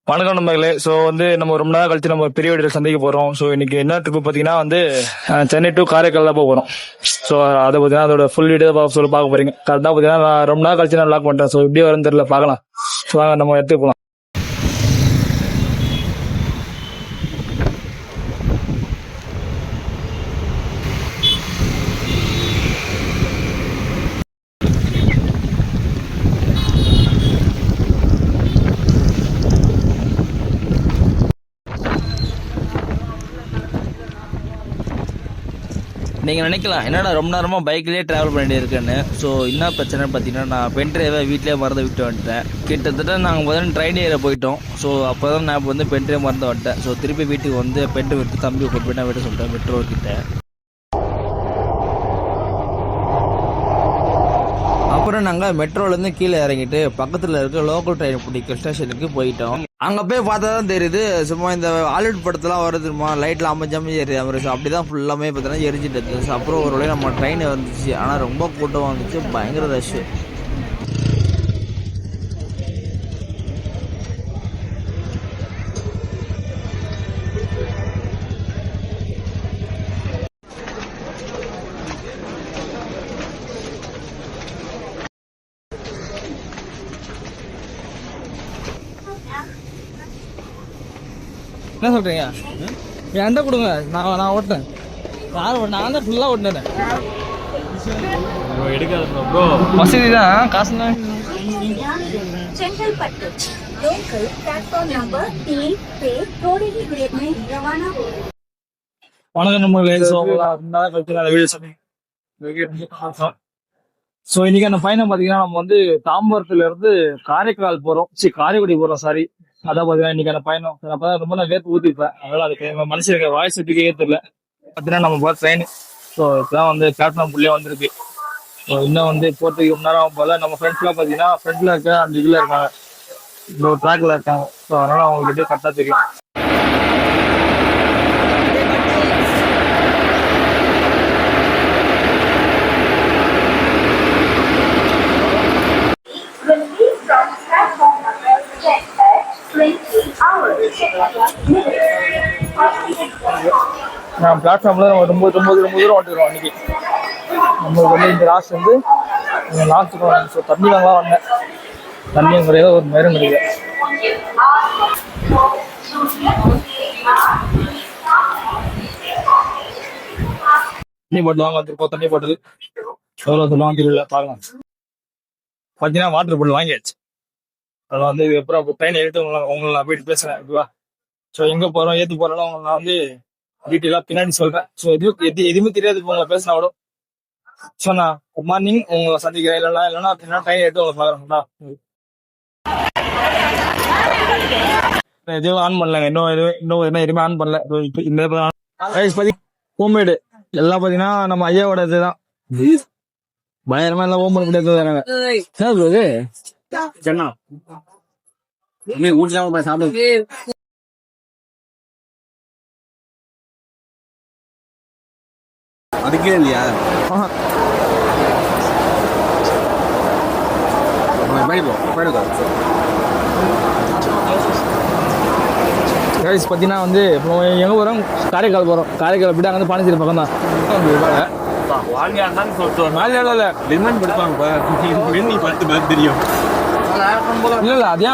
வணக்கம் நண்பர்களே. ஸோ நம்ம ரொம்ப நாள் கழிச்சு நம்ம பெரிய வீடியோ சந்திக்க போறோம். ஸோ இன்னைக்கு என்ன ட்ரிப் பார்த்தீங்கன்னா சென்னை டு காரைக்கால் தான் போக போறோம். ஸோ அதை பார்த்தீங்கன்னா அதோட ஃபுல் வீடியோ சொல்லி பார்க்க போறீங்க. கரெக்டாக பார்த்தீங்கன்னா நான் ரொம்ப நாள் கழிச்சு நான் லாக் பண்ணிட்டேன். ஸோ இப்படியே வரும்னு தெரியல, பார்க்கலாம். ஸோ நம்ம எடுத்துக்கு போகலாம். நீங்கள் நினைக்கலாம் என்னடா ரொம்ப நேரமாக பைக்லேயே ட்ராவல் பண்ணிட்டு இருக்கேன்னு. ஸோ என்ன பிரச்சனைன்னு பார்த்தீங்கன்னா, நான் பென் ட்ரைவை வீட்டிலே மறந்து விட்டு வந்துட்டேன். கிட்டத்தட்ட நாங்கள் முதல்ல ட்ரெயின் ஏற போயிட்டோம். ஸோ அப்போ தான் நான் பென் ட்ரைவ் மறந்து வந்துட்டேன். ஸோ திருப்பி வீட்டுக்கு பென் ட்ரைவ் எடுத்து தம்பி கொண்டு போய் நான் விட சொல்லிட்டேன் மெட்ரோ கிட்ட. அப்புறம் நாங்கள் மெட்ரோலேருந்து கீழே இறங்கிட்டு பக்கத்தில் இருக்க லோக்கல் ட்ரெயின் பிடிக்க ஸ்டேஷனுக்கு போயிட்டோம். அங்கே போய் பார்த்தா தான் தெரியுது, சும்மா இந்த ஹாலிவுட் படத்தெல்லாம் வருதுமா லைட்டில் அமைஞ்சாமல் எரியாமல். ஸோ அப்படி தான் ஃபுல்லாமே பார்த்தீங்கன்னா எரிஞ்சிட்டு இருந்துச்சு. ஸோ அப்புறம் ஒரு வழியாக நம்ம ட்ரெயின் வந்துச்சு. ஆனால் ரொம்ப கூட்டம் வந்துச்சு, பயங்கர ரஷ்ஷு. என்ன சொல்றீங்க? என்கிட்ட கொடுங்க, நான் ஓட்டுறேன். நான் தான் ஃபுல்லாக ஓட்டினேன். எடுக்காது ப்ரோ, வசதி தான், காசு தான். செங்கல்பட்டு लोकल प्लेटफॉर्म नंबर 3 पे थोड़ी ही देर में रवाना हो। வணக்கம் நண்பர்களே. ஸோ ரொம்ப நாள் கழிச்சு நான் வீடியோ சொன்னேன். ஸோ இன்னைக்கு அந்த பயணம் பார்த்தீங்கன்னா நம்ம தாம்பரத்துல இருந்து காரைக்கால் போறோம். காரைக்குடி போறோம், சாரி. அதான் பார்த்தீங்கன்னா இன்னைக்கு அந்த பயணம். அப்பதான் ரொம்ப நான் வேர்த்து ஊத்திப்பேன். அதனால அதுக்கு மனுஷனுக்கு வாய்ஸ் விட்டு தெரியல. பார்த்தீங்கன்னா நம்ம போகிற ட்ரெயின். ஸோ இப்பதான் பிளாட்ஃபார்ம் புள்ளியே வந்திருக்கு. ஸோ இன்னும் போறதுக்கு ரொம்ப நேரம் போல. நம்ம ஃப்ரெண்ட்ஸ்லாம் பார்த்தீங்கன்னா ஃப்ரெண்ட்ல இருக்க அந்த இதுல இருக்காங்க, இந்த ஒரு ட்ராக்ல இருக்காங்க. ஸோ அதனால அவங்களுக்கு கரெக்டாக தெரியும். நான் பிளாட்ஃபார்ம்ல ரொம்ப ரொம்ப ரொம்ப தூரம் வந்துடுவோம் அன்னைக்கு. நம்மளுக்கு இந்த லாஸ்ட் ஸோ தண்ணி வாங்கலாம் வந்தேன். தண்ணியும் கிடையாது, ஒரு நேரம் கிடையாது. தண்ணி பாட்டில் வாங்க வந்திருக்கோம். தண்ணி பாட்டில் எவ்வளோ சொல்லுவாங்க தெரியல, பார்க்கலாம். பார்த்தீங்கன்னா வாட்டர் பாட்டில் வாங்கியாச்சு. அதை எப்பறம் ட்ரெயின் எடுத்து உங்களை நான் போயிட்டு பேசுறேன், ஓகேவா? ஸோ எங்கே போகிறோம் ஏற்று போகிறோம் உங்களை நான் டீட்டெயிலாக பின்னாடி சொல்கிறேன். ஸோ எதுவுமே தெரியாது உங்களை பேசினா விடும். ஸோ நான் குட் மார்னிங் உங்களை சந்திக்கிறேன். இல்லைன்னா ட்ரெயின் எடுத்து உங்களை பார்க்குறேன்டா. எதுவும் ஆன் பண்ணலங்க, இன்னும் எதுவுமே ஆன் பண்ணல. இப்போ இந்த ஹோம்மேடு எல்லாம் பார்த்தீங்கன்னா நம்ம ஐயாவோட இதுதான். பயங்கரமா எல்லாம் ஹோம் பண்ண முடியாது. சாப்பிடு. அதுக்கே இல்லையா? பார்த்தீங்கன்னா இப்போ எங்கே போகிறோம்? காரைக்கால் போகிறோம். காரைக்கால் போய்ட்டு அங்கே பாண்டிச்சேரி பக்கம் தான். தெரியும் இல்லை அதே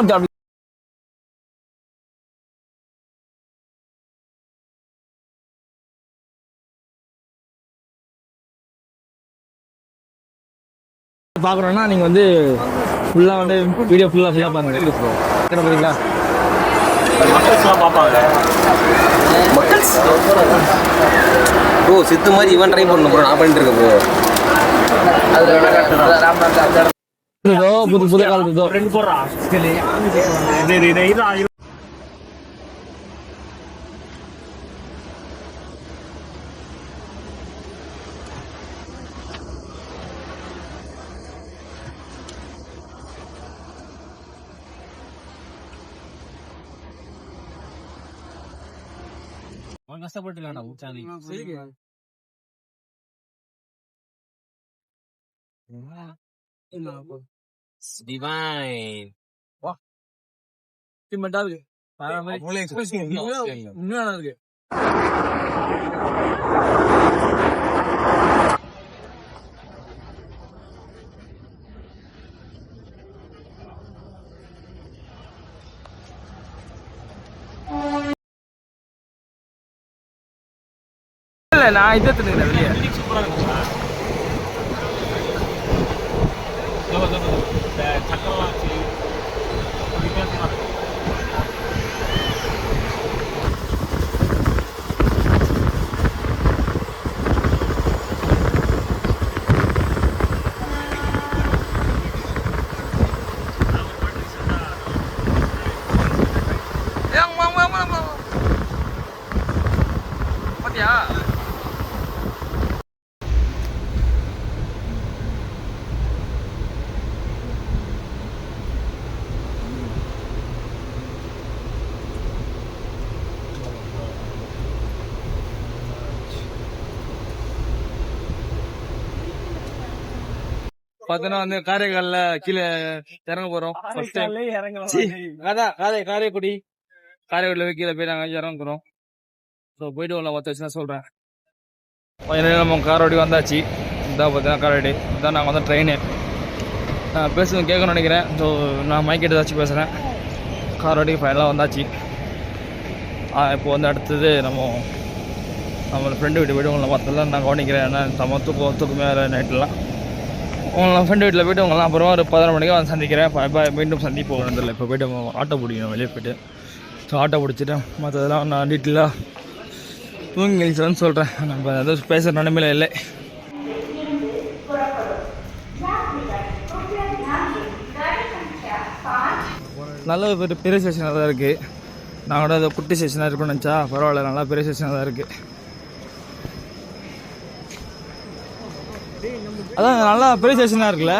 பார்க்குறோன்னா நீங்கள் ஃபுல்லாக வீடியோ ஃபுல்லாக பாருங்க. போகிறீங்களா? ப்ரோ சித்து மாதிரி இவன் ட்ரை பண்ணணும் ப்ரோ, நான் பண்ணிட்டு இருக்கேன் ப்ரோ. புது காலத்து ரெண்டு போடுறா. கஷ்டப்பட்டு ஊச்சானி டிவைன். வா, உண்மையான இருக்கு. இல்ல நான் இதை தின்னுக்கிறேன் வெளியே. பாத்தியா பார்த்தோன்னா வந்து காரைக்கால்ல கீழே இறங்க போறோம். காரைக்குடி காரைக்குடியில கீழே போய் நாங்கள் இறங்குறோம். ஸோ போயிட்டு வரலாம். ஒருத்த வச்சு நான் சொல்றேன். ஃபைனலி நம்ம காரைக்குடி வந்தாச்சு. இதான் பார்த்தீங்கன்னா காரைக்குடி. இதான் நாங்கள் வந்து ட்ரெயின். நான் பேசுறது கேட்கணும்னு நினைக்கிறேன். ஸோ நான் மைக்கிட்ட ஏதாச்சும் பேசுகிறேன். காரைக்குடி ஃபைனலாக வந்தாச்சு. இப்போ வந்து அடுத்தது நம்ம ஃப்ரெண்டு வீட்டு போய்ட்டு உங்களை பார்த்தலாம் நான் கவனிக்கிறேன். ஏன்னா நம்ம தூக்கமே நைட்லாம் உங்களை ஃப்ரெண்டு வீட்டில் போய்ட்டு உங்களாம் அப்புறம் ஒரு 11 மணிக்கு வந்து சந்திக்கிறேன். மீண்டும் சந்திப்போம். வந்துடல இப்போ போய்ட்டு ஆட்டோ பிடிக்கணும் வெளியே போய்ட்டு. ஸோ ஆட்டோ பிடிச்சிட்டேன். மற்றதெல்லாம் நான் டீட்டெயிலாக தூங்கி எழுச்சின்னு சொல்கிறேன். நம்ம எதுவும் பேசுகிற நிலைமையில இல்லை. நல்ல ஒரு பெரிய ஸ்டேஷனாக தான் இருக்குது. நான் கூட அதை குட்டி ஸ்டேஷனாக இருக்குன்னு நினச்சா பரவாயில்ல, நல்லா பெரிய ஸ்டேஷனாக தான் இருக்குது. அதான் நல்லா பெரிய ஸ்டேஷனாக இருக்குல்ல.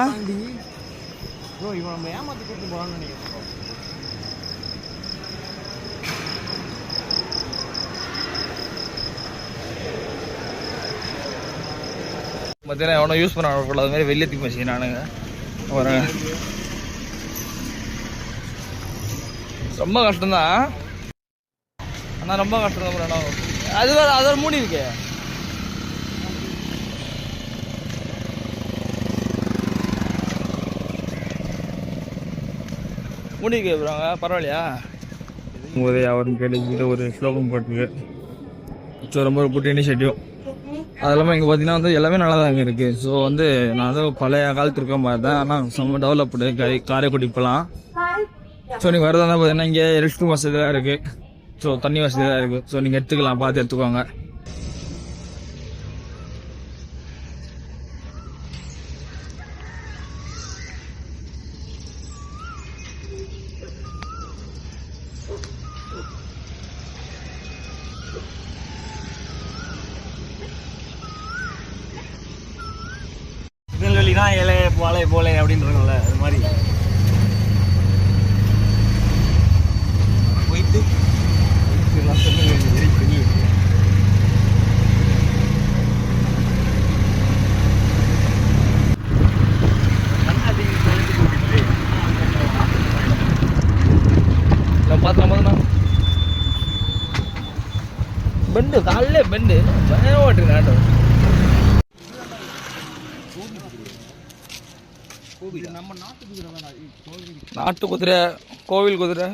பார்த்தீங்கன்னா எவனோ யூஸ் பண்ண கூடாத மாதிரி வெளியே தூக்கி வச்சு நானுங்க வரேன். ரொம்ப கஷ்டம்தான், ஆனால் ரொம்ப கஷ்டம் தான். அதோட மூடி இருக்கு. மூடி கேட்குறாங்க பரவாயில்லையா. உதய அவரும் கேட்டு ஒரு ஸ்லோகம் போட்டுருக்கு. ஸோ ரொம்ப ஒரு குட்டி இனிஷியேட்டிவ். அது இல்லாமல் இங்கே பார்த்தீங்கன்னா வந்து எல்லாமே நல்லா தான் இருக்குது. ஸோ வந்து நான் வந்து பழைய காலத்து இருக்க மாதிரி தான், ஆனால் ரொம்ப டெவலப்டு காரைக்குடி இப்போலாம். ஸோ நீங்கள் வரதா இருந்தால் பார்த்தீங்கன்னா இங்கே ரெஸ்ட் ரூம் வசதி தான் இருக்குது. ஸோ தண்ணி வசதி தான் இருக்குது. ஸோ நீங்கள் எடுத்துக்கலாம், பார்த்து எடுத்துக்கோங்க. திருநெல்வேலினா இலை வாழை போலை அப்படின்றதுல அது மாதிரி போயிட்டு திருநெல்வேலி பார்த்தா பெண்டு காலையிலே பெண்டு பயமா ஓட்டுங்க ஆட்டோ. நாட்டு குதிரை, கோவில் குதிரை.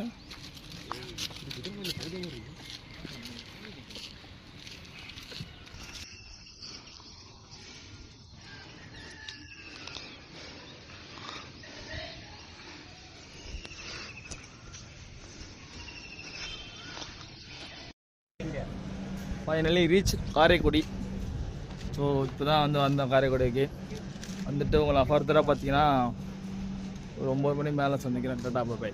Finally reach Karaikudi. ஸோ இப்போ தான் வந்து வந்தோம் காரைக்குடிக்கு. வந்துட்டு உங்களை ஃபர்தராக பார்த்தீங்கன்னா ஒரு 9 மணி மேலே சந்திக்கிறேன். Tata bye.